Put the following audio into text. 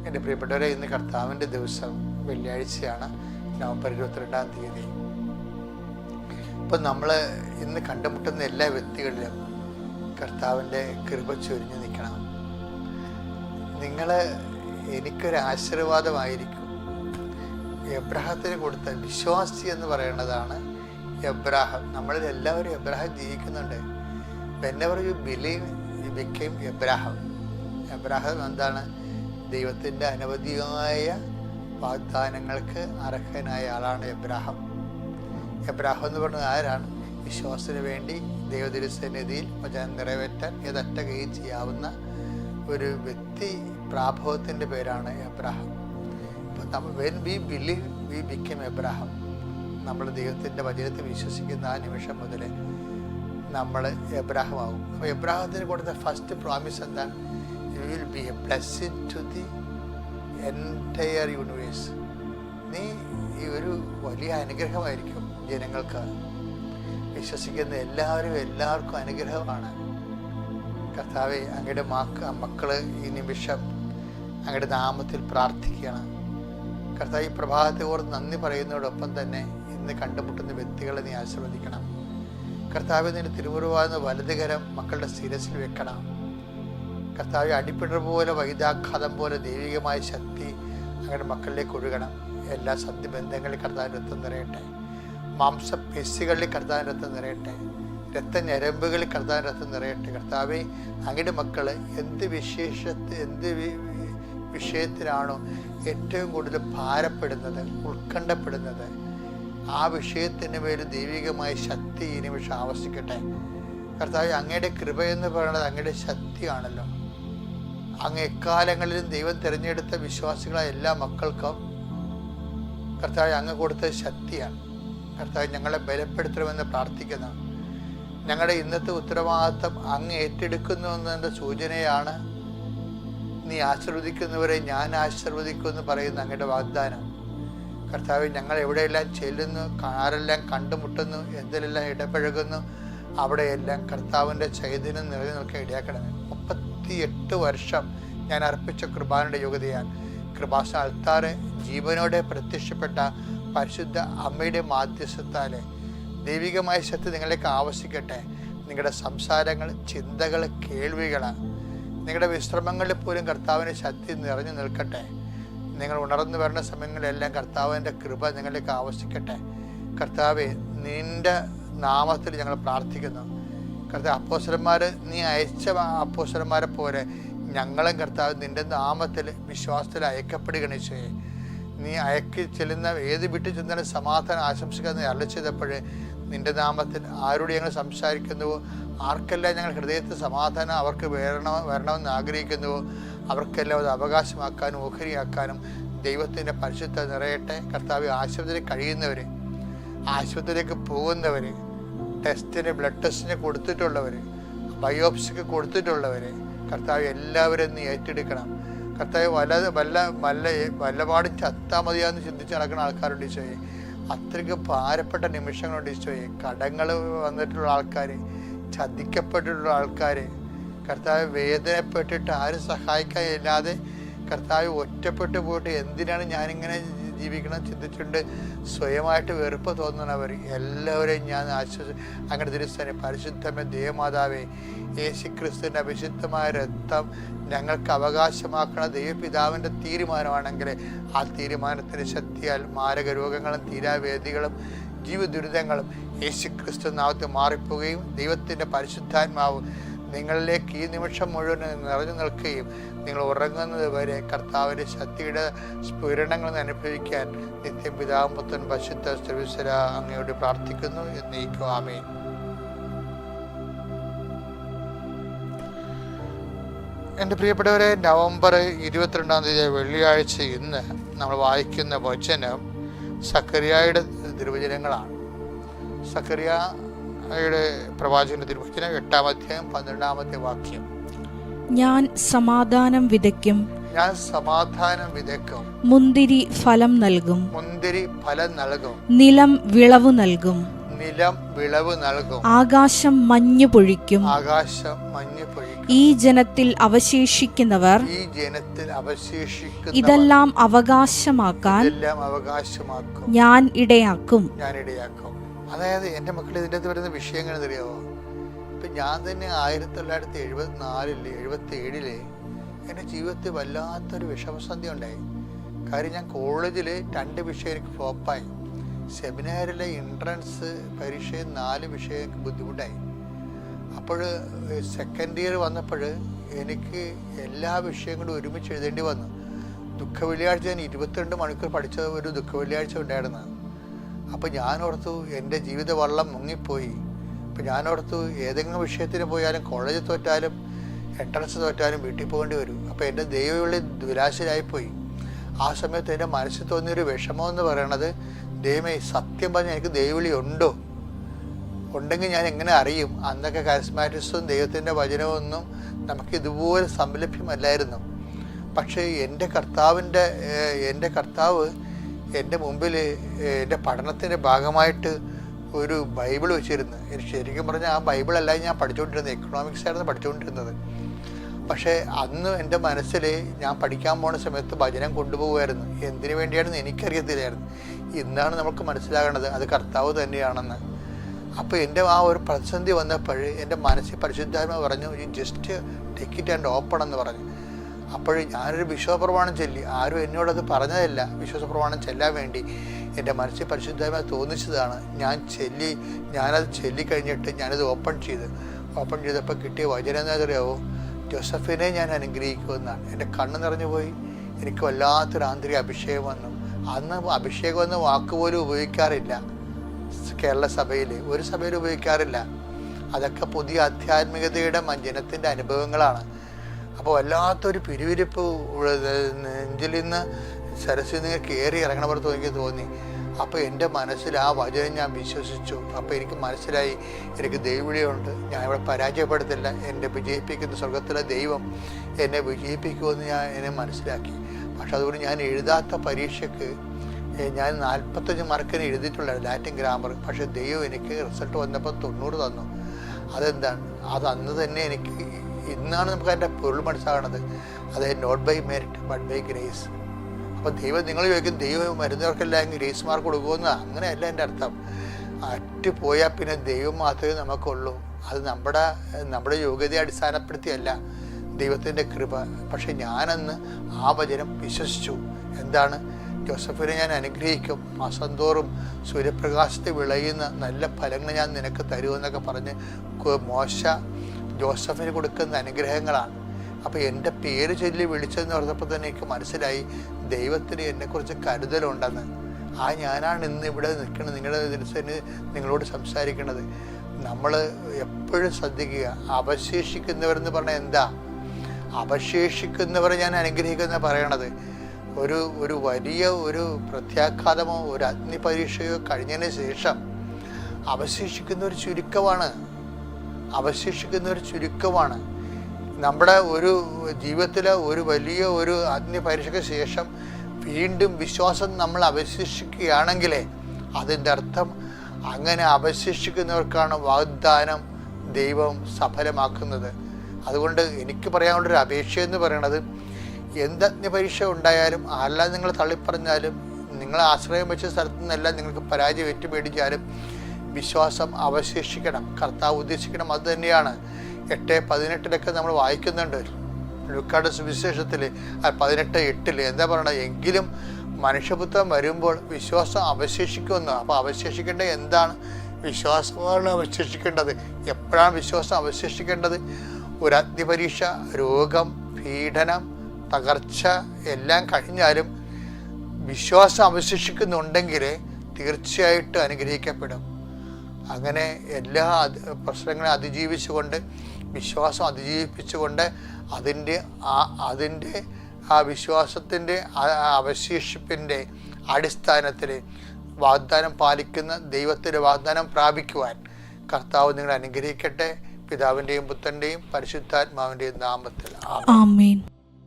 എൻ്റെ പ്രിയപ്പെട്ടവരെ, ഇന്ന് കർത്താവിൻ്റെ ദിവസം വെള്ളിയാഴ്ചയാണ്, നവംബർ 22-ാം തീയതി. ഇപ്പം നമ്മൾ ഇന്ന് കണ്ടുമുട്ടുന്ന എല്ലാ വ്യക്തികളിലും കർത്താവിൻ്റെ കൃപ ചൊരിഞ്ഞു നിൽക്കണം. നിങ്ങൾ എനിക്കൊരു ആശീർവാദമായിരിക്കും. എബ്രാഹത്തിന് കൊടുത്ത വിശ്വാസി എന്ന് പറയുന്നതാണ് എബ്രാഹാം. നമ്മളിൽ എല്ലാവരും എബ്രാഹാം ജീവിക്കുന്നുണ്ട്. whenever you believe you became Abraham. Abraham എന്താണ്? ദൈവത്തിൻ്റെ അനവധിയായ വാഗ്ദാനങ്ങൾക്ക് അർഹനായ ആളാണ് എബ്രാഹാം. എബ്രാഹാം എന്ന് പറയുന്നത് ആരാണ്? വിശ്വാസത്തിന് വേണ്ടി ദൈവതിരുസന്നിധിയിൽ വചനം നിറവേറ്റാൻ ഏതറ്റ കൈയും ചെയ്യാവുന്ന ഒരു വ്യക്തി പ്രാഭവത്തിൻ്റെ പേരാണ് എബ്രാഹാം. അപ്പം നമ്മൾ when we believe we become Abraham. നമ്മൾ ദൈവത്തിൻ്റെ വചനത്തിൽ വിശ്വസിക്കുന്ന ആ നിമിഷം മുതൽ നമ്മൾ എബ്രാഹാം ആകും. അപ്പോൾ എബ്രാഹത്തിന് കൊടുത്ത ഫസ്റ്റ് പ്രോമിസ് എന്താണ്? You will be a blessing to the entire universe. നീ ഈ ഒരു വലിയ അനുഗ്രഹമായിരിക്കും ജനങ്ങൾക്ക്. വിശ്വസിക്കുന്ന എല്ലാവർക്കും അനുഗ്രഹമാണ്. കർത്താവെ, അങ്ങയുടെ മക്കള് ഈ നിമിഷം അങ്ങയുടെ നാമത്തിൽ പ്രാർത്ഥിക്കണം. കർത്താവ്, ഈ പ്രഭാതത്തെ ഓർത്ത് നന്ദി പറയുന്നതോടൊപ്പം തന്നെ ഇന്ന് കണ്ടുമുട്ടുന്ന വ്യക്തികളെ നീ ആശീർവദിക്കണം. കർത്താവ്, നിന്റെ തിരുമുറിവാകുന്ന വലതുകരം മക്കളുടെ ശിരസിൽ വെക്കണം. കർത്താവ്, അടിപ്പിടർ പോലെ വൈദ്യാഘാതം പോലെ ദൈവികമായ ശക്തി അങ്ങയുടെ മക്കളിലേക്ക് ഒഴുകണം. എല്ലാ സന്ധിബന്ധങ്ങളിൽ കർത്താവിൻ്റെ രക്തം നിറയട്ടെ. മാംസപേശികളിൽ കർത്താവിൻ്റെ രക്തം നിറയട്ടെ. രക്തഞരമ്പുകളിൽ കർത്താവിൻ്റെ രക്തം നിറയട്ടെ. കർത്താവെ, അങ്ങയുടെ മക്കൾ എന്ത് വിഷയത്തിലാണോ ഏറ്റവും കൂടുതൽ ഭാരപ്പെടുന്നത്, ഉത്കണ്ഠപ്പെടുന്നത്, ആ വിഷയത്തിന് മേൽ ദൈവികമായ ശക്തി ഈ നിമിഷം ആവശ്യിക്കട്ടെ. കർത്താവ്, അങ്ങയുടെ കൃപ എന്ന് പറയുന്നത് അങ്ങയുടെ ശക്തിയാണല്ലോ. അങ്ങ് എക്കാലങ്ങളിലും ദൈവം തിരഞ്ഞെടുത്ത വിശ്വാസികളായ എല്ലാ മക്കൾക്കും കർത്താവ് അങ്ങ് കൊടുത്ത ശക്തിയാണ്. കർത്താവ്, ഞങ്ങളെ ബലപ്പെടുത്തണമെന്ന് പ്രാർത്ഥിക്കുന്നു. ഞങ്ങളുടെ ഇന്നത്തെ ഉത്തരവാദിത്വം അങ്ങ് ഏറ്റെടുക്കുന്നു എന്നതിൻ്റെ സൂചനയാണ് നീ ആശീർവദിക്കുന്നവരെ ഞാൻ ആശീർവദിക്കുമെന്ന് പറയുന്ന അങ്ങയുടെ വാഗ്ദാനം. കർത്താവ്, ഞങ്ങൾ എവിടെയെല്ലാം ചെല്ലുന്നു, ആരെല്ലാം കണ്ടുമുട്ടുന്നു, എന്തിലെല്ലാം ഇടപഴകുന്നു, അവിടെയെല്ലാം കർത്താവിൻ്റെ ചൈതന്യം നിറഞ്ഞു നിൽക്കാൻ ഇടയാക്കണമേ. 38 വർഷം ഞാൻ അർപ്പിച്ച കൃപാനയുടെ യോഗ്യതയാൽ കൃപാസന അൾത്താറ് ജീവനോടെ പ്രത്യക്ഷപ്പെട്ട പരിശുദ്ധ അമ്മയുടെ മാധ്യസ്ഥത്താലെ ദൈവികമായ ശക്തി നിങ്ങളിലേക്ക് ആവശ്യിക്കട്ടെ. നിങ്ങളുടെ സംസാരങ്ങൾ, ചിന്തകൾ, കേൾവികൾ, നിങ്ങളുടെ വിശ്രമങ്ങളിൽ പോലും കർത്താവിൻ്റെ ശക്തി നിറഞ്ഞു നിൽക്കട്ടെ. നിങ്ങൾ ഉണർന്നു വരുന്ന സമയങ്ങളിലെല്ലാം കർത്താവിൻ്റെ കൃപ നിങ്ങളിലേക്ക് ആവശ്യിക്കട്ടെ. കർത്താവെ, നിൻ്റെ നാമത്തിൽ ഞങ്ങൾ പ്രാർത്ഥിക്കുന്നു. കർത്താവ്, അപ്പോസ്തലന്മാർ നീ അയച്ച അപ്പോസ്തലന്മാരെ പോലെ ഞങ്ങളും കർത്താവ് നിൻ്റെ നാമത്തിൽ വിശ്വാസത്തിൽ അയക്കപ്പെടുകയാണ് ചെയ്യേ. നീ അയക്കി ചെല്ലുന്ന ഏത് വീട്ടിൽ ചെന്നാലും സമാധാനം ആശംസിക്കാമെന്ന് അരുളി ചെയ്തപ്പോൾ നിൻ്റെ നാമത്തിൽ ആരോട് ഞങ്ങൾ സംസാരിക്കുന്നുവോ, ആർക്കെല്ലാം ഞങ്ങൾ ഹൃദയത്തിൽ സമാധാനം അവർക്ക് വരണമെന്ന് ആഗ്രഹിക്കുന്നുവോ അവർക്കെല്ലാം അത് അവകാശമാക്കാനും ഓഹരിയാക്കാനും ദൈവത്തിൻ്റെ പരിശുദ്ധ നിറയട്ടെ. കർത്താവ്, ആശുപത്രിയിൽ കഴിയുന്നവർ, ആശുപത്രിയിലേക്ക് പോകുന്നവർ, ടെസ്റ്റിന് ബ്ലഡ് ടെസ്റ്റിന് കൊടുത്തിട്ടുള്ളവർ, ബയോപ്സിക്ക് കൊടുത്തിട്ടുള്ളവർ, കർത്താവ് എല്ലാവരും നീ ഏറ്റെടുക്കണം. കർത്താവ്, വല്ലപാടും ചത്താ മതിയാന്ന് ചിന്തിച്ച് നടക്കുന്ന ആൾക്കാരുണ്ട് ഈശോയെ. അത്രയ്ക്ക് ഭാരപ്പെട്ട നിമിഷങ്ങളുണ്ട് ഈശോയെ. കടങ്ങൾ വന്നിട്ടുള്ള ആൾക്കാർ, ചതിക്കപ്പെട്ടിട്ടുള്ള ആൾക്കാർ, കർത്താവ് വേദനപ്പെട്ടിട്ട് ആരും സഹായിക്കാനില്ലാതെ കർത്താവ് ഒറ്റപ്പെട്ടു പോയിട്ട് എന്തിനാണ് ഞാനിങ്ങനെ ജീവിക്കണം ചിന്തിച്ചിട്ടുണ്ട് സ്വയമായിട്ട് വെറുപ്പ് തോന്നുന്നവർ എല്ലാവരെയും ഞാൻ അങ്ങനെ തിരുസ്ഥാനെ പരിശുദ്ധമേ ദൈവമാതാവേ, യേശുക്രിസ്തുവിൻ്റെ അഭിഷിക്തമായ രക്തം ഞങ്ങൾക്ക് അവകാശമാക്കണ ദൈവപിതാവിൻ്റെ തീരുമാനമാണെങ്കിൽ ആ തീരുമാനത്തിൻ്റെ ശക്തിയാൽ മാരക രോഗങ്ങളും തീരാവേദികളും ജീവദുരിതങ്ങളും യേശുക്രിസ്തു നാമത്തിൽ മാറിപ്പോവുകയും ദൈവത്തിൻ്റെ പരിശുദ്ധാത്മാവ് നിങ്ങളിലേക്ക് ഈ നിമിഷം മുഴുവൻ നിറഞ്ഞു നിൽക്കുകയും നിങ്ങൾ ഉറങ്ങുന്നത് വരെ കർത്താവിൻ്റെ ശക്തിയുടെ സ്ഫുരണങ്ങൾ അനുഭവിക്കാൻ നിത്യം പിതാവും പുത്രൻ പരിശുദ്ധ സർവ്വീശ്വര അങ്ങയോട് പ്രാർത്ഥിക്കുന്നു എന്നേക്കും. ആമേൻ. എൻ്റെ പ്രിയപ്പെട്ടവരെ, നവംബർ 22-ാം തീയതി വെള്ളിയാഴ്ച ഇന്ന് നമ്മൾ വായിക്കുന്ന വചനം സക്കറിയായുടെ തിരുവചനങ്ങളാണ്. സക്കറിയായുടെ പ്രവാചകന്റെ തിരുവചനം 8-ാം അധ്യായം 12-ാമത്തെ വാക്യം. ഞാൻ സമാധാനം വിതയ്ക്കും, മുന്തിരി ഫലം നൽകും, നിലം വിളവു നൽകും, നിലം വിളവ് നൽകും. ആകാശം മഞ്ഞു പൊഴിക്കും. ആകാശം മഞ്ഞ് പൊഴിക്കും. ഈ ജനത്തിൽ അവശേഷിക്കുന്നവർ ഇതെല്ലാം അവകാശമാക്കാൻ ഞാൻ ഇടയാക്കും. അതായത് എൻ്റെ മക്കൾ ഇതിൻ്റെ അകത്ത് വരുന്ന വിഷയങ്ങൾ അറിയാമോ? ഇപ്പം ഞാൻ തന്നെ 1974-77 എൻ്റെ ജീവിതത്തിൽ വല്ലാത്തൊരു വിഷമസന്ധി ഉണ്ടായി. കാര്യം ഞാൻ കോളേജിൽ 2 വിഷയം എനിക്ക് ഫ്ലോപ്പായി. സെമിനാറിലെ എൻട്രൻസ് പരീക്ഷയിൽ 4 വിഷയം ബുദ്ധിമുട്ടായി. അപ്പോൾ സെക്കൻഡ് ഇയർ വന്നപ്പോൾ എനിക്ക് എല്ലാ വിഷയവും കൂടി ഒരുമിച്ച് എഴുതേണ്ടി വന്നു. ദുഃഖ വെള്ളിയാഴ്ച ഞാൻ 22 മണിക്കൂർ പഠിച്ച ഒരു ദുഃഖ വെള്ളിയാഴ്ച ഉണ്ടായിരുന്നു. അപ്പോൾ ഞാനോർത്തു എൻ്റെ ജീവിത വള്ളം മുങ്ങിപ്പോയി. അപ്പോൾ ഞാനോർത്തു ഏതെങ്കിലും വിഷയത്തിന് പോയാലും കോളേജിൽ തോറ്റാലും എൻട്രൻസ് തോറ്റാലും വീട്ടിൽ പോകേണ്ടി വരും. അപ്പോൾ എൻ്റെ ദൈവവിളി ദുരാശരായിപ്പോയി. ആ സമയത്ത് എൻ്റെ മനസ്സിൽ തോന്നിയൊരു വിഷമം എന്ന് പറയണത്, ദൈവമേ സത്യം പറഞ്ഞാൽ എനിക്ക് ദൈവവിളി ഉണ്ടോ? ഉണ്ടെങ്കിൽ ഞാൻ എങ്ങനെ അറിയും? അന്നൊക്കെ കരിസ്മാറ്റിക്സും ദൈവത്തിൻ്റെ വചനമൊന്നും നമുക്ക് ഇതുപോലെ സംലഭ്യമല്ലായിരുന്നു. പക്ഷേ എൻ്റെ കർത്താവ് എൻ്റെ മുമ്പിൽ എൻ്റെ പഠനത്തിൻ്റെ ഭാഗമായിട്ട് ഒരു ബൈബിൾ വെച്ചിരുന്നു. എനിക്ക് ശരിക്കും പറഞ്ഞാൽ ആ ബൈബിളല്ല ഞാൻ പഠിച്ചുകൊണ്ടിരുന്നത്, എക്കണോമിക്സ് ആയിരുന്നു പഠിച്ചുകൊണ്ടിരുന്നത്. പക്ഷേ അന്ന് എൻ്റെ മനസ്സിൽ ഞാൻ പഠിക്കാൻ പോണ സമയത്ത് വചനം കൊണ്ടുപോകുമായിരുന്നു. എന്തിനു വേണ്ടിയാണെന്ന് എനിക്കറിയത്തില്ലായിരുന്നു. ഇന്നാണ് നമുക്ക് മനസ്സിലാകേണ്ടത് അത് കർത്താവ് തന്നെയാണെന്ന്. അപ്പോൾ എൻ്റെ ആ ഒരു പ്രതിസന്ധി വന്നപ്പോൾ എൻ്റെ മനസ്സിൽ പരിശുദ്ധാത്മാവ് പറഞ്ഞു, just take it and open എന്ന് പറഞ്ഞു. അപ്പോൾ ഞാനൊരു വിശ്വാസപ്രമാണം ചൊല്ലി. ആരും എന്നോടത് പറഞ്ഞതല്ല. വിശ്വാസപ്രമാണം ചെല്ലാൻ വേണ്ടി എൻ്റെ മനസ്സിൽ പരിശുദ്ധാത്മാവ് തോന്നിച്ചതാണ്. ഞാനത് ചൊല്ലിക്കഴിഞ്ഞിട്ട് ഞാനത് ഓപ്പൺ ചെയ്തപ്പോൾ കിട്ടിയ വചനം എന്നറിയാവോ? ജോസഫിനെ ഞാൻ അനുഗ്രഹിക്കുമെന്നാണ്. എൻ്റെ കണ്ണ് നിറഞ്ഞു പോയി. എനിക്ക് വല്ലാത്തൊരു ആന്തരിക അഭിഷേകം വന്നു. അന്ന് അഭിഷേകം എന്ന വാക്ക് പോലും ഉപയോഗിക്കാറില്ല കേരള സഭയിൽ, ഒരു സഭയിൽ ഉപയോഗിക്കാറില്ല. അതൊക്കെ പുതിയ ആധ്യാത്മികതയുടെ ജനത്തിൻ്റെ അനുഭവങ്ങളാണ്. അപ്പോൾ വല്ലാത്തൊരു പിരിവിരിപ്പ് നെഞ്ചിൽ നിന്ന് സരസ്വതി നിങ്ങൾ കയറി ഇറങ്ങണ പോലെ എനിക്ക് തോന്നി. അപ്പോൾ എൻ്റെ മനസ്സിൽ ആ വചനം ഞാൻ വിശ്വസിച്ചു. അപ്പോൾ എനിക്ക് മനസ്സിലായി എനിക്ക് ദൈവവിളിയുണ്ട്, ഞാൻ ഇവിടെ പരാജയപ്പെടുത്തില്ല, എന്നെ വിജയിപ്പിക്കുന്ന സ്വർഗത്തിലെ ദൈവം എന്നെ വിജയിപ്പിക്കുമെന്ന് എന്നെ മനസ്സിലാക്കി. പക്ഷെ അതുകൊണ്ട് ഞാൻ എഴുതാത്ത പരീക്ഷയ്ക്ക് ഞാൻ 45 മാർക്കിന് എഴുതിയിട്ടുണ്ടായിരുന്നു ലാറ്റിൻ ഗ്രാമർ. പക്ഷേ ദൈവം എനിക്ക് റിസൾട്ട് വന്നപ്പോൾ 90 തന്നു. അതെന്താണ്? അത് അന്ന് തന്നെ എനിക്ക്, ഇന്നാണ് നമുക്ക് അതിൻ്റെ പൊരുൾ മനസ്സിലാകണത്. അതായത് not by merit but by grace. അപ്പോൾ ദൈവം, നിങ്ങൾ ചോദിക്കും ദൈവം വരുന്നവർക്കെല്ലാം ഗ്രേസ് മാർക്ക് കൊടുക്കുമെന്ന്. അങ്ങനെയല്ല എൻ്റെ അർത്ഥം. പോയാൽ പിന്നെ ദൈവം മാത്രമേ നമുക്കുള്ളൂ. അത് നമ്മുടെ യോഗ്യതയെ അടിസ്ഥാനപ്പെടുത്തിയല്ല, ദൈവത്തിൻ്റെ കൃപ. പക്ഷെ ഞാനന്ന് ആ വചനം വിശ്വസിച്ചു. എന്താണ്? ജോസഫിനെ ഞാൻ അനുഗ്രഹിക്കും, മാസം തോറും സൂര്യപ്രകാശത്തെ വിളയുന്ന നല്ല ഫലങ്ങൾ ഞാൻ നിനക്ക് തരുമെന്നൊക്കെ പറഞ്ഞ് മോശ ജോസഫിന് കൊടുക്കുന്ന അനുഗ്രഹങ്ങളാണ്. അപ്പോൾ എൻ്റെ പേര് ചൊല്ലി വിളിച്ചതെന്ന് പറഞ്ഞപ്പോൾ തന്നെ എനിക്ക് മനസ്സിലായി ദൈവത്തിന് എന്നെക്കുറിച്ച് കരുതലുണ്ടെന്ന്. ഞാനാണ് ഇന്ന് ഇവിടെ നിൽക്കുന്നത്, നിങ്ങളോട് സംസാരിക്കുന്നത്. നമ്മൾ എപ്പോഴും ശ്രദ്ധിക്കുക, അവശേഷിക്കുന്നവരെന്ന് പറഞ്ഞാൽ എന്താ? അവശേഷിക്കുന്നവരെ ഞാൻ അനുഗ്രഹിക്കുന്ന പറയണത് ഒരു വലിയ ഒരു പ്രത്യാഘാതമോ ഒരു അഗ്നിപരീക്ഷയോ കഴിഞ്ഞതിന് ശേഷം അവശേഷിക്കുന്ന ഒരു ചുരുക്കമാണ്. നമ്മുടെ ഒരു ജീവിതത്തിലെ ഒരു വലിയ ഒരു അഗ്നിപരീക്ഷയ്ക്ക് ശേഷം വീണ്ടും വിശ്വാസം നമ്മൾ അവശേഷിക്കുകയാണെങ്കിലേ അതിൻ്റെ അർത്ഥം അങ്ങനെ അവശേഷിക്കുന്നവർക്കാണ് വാഗ്ദാനം ദൈവം സഫലമാക്കുന്നത്. അതുകൊണ്ട് എനിക്ക് പറയാനുള്ളൊരു അപേക്ഷ എന്ന് പറയണത്, എന്ത് അഗ്നിപരീക്ഷ ഉണ്ടായാലും ആരെല്ലാം നിങ്ങൾ തള്ളിപ്പറഞ്ഞാലും നിങ്ങൾ ആശ്രയം വെച്ച സ്ഥലത്തു നിന്നെല്ലാം നിങ്ങൾക്ക് പരാജയം ഏറ്റുപേടിച്ചാലും വിശ്വാസം അവശേഷിക്കണം. കർത്താവ് ഉദ്ദേശിക്കണം അത് തന്നെയാണ്. 8:18 നമ്മൾ വായിക്കുന്നുണ്ട് ലൂക്കായുടെ സുവിശേഷത്തിൽ 18:8 എന്താ പറയണത്? എങ്കിലും മനുഷ്യപുത്രൻ വരുമ്പോൾ വിശ്വാസം അവശേഷിക്കുമെന്ന്. അപ്പോൾ അവശേഷിക്കേണ്ട എന്താണ്? വിശ്വാസമാണ് അവശേഷിക്കേണ്ടത്. എപ്പോഴാണ് വിശ്വാസം അവശേഷിക്കേണ്ടത്? ഒരു അഗ്നിപരീക്ഷ, രോഗം, പീഡനം, തകർച്ച എല്ലാം കഴിഞ്ഞാലും വിശ്വാസം അവശേഷിക്കുന്നുണ്ടെങ്കിൽ തീർച്ചയായിട്ടും അനുഗ്രഹിക്കപ്പെടും. അങ്ങനെ എല്ലാ പ്രശ്നങ്ങളെ അതിജീവിച്ചുകൊണ്ട്, വിശ്വാസം അതിജീവിപ്പിച്ചുകൊണ്ട് അതിൻ്റെ ആ വിശ്വാസത്തിൻ്റെ അവശേഷിപ്പിൻ്റെ അടിസ്ഥാനത്തിൽ വാഗ്ദാനം പാലിക്കുന്ന ദൈവത്തിൻ്റെ വാഗ്ദാനം പ്രാപിക്കുവാൻ കർത്താവ് നിങ്ങളെ അനുഗ്രഹിക്കട്ടെ. പിതാവിൻ്റെയും പുത്രൻ്റെയും പരിശുദ്ധാത്മാവിൻ്റെയും നാമത്തിൽ ആമേൻ.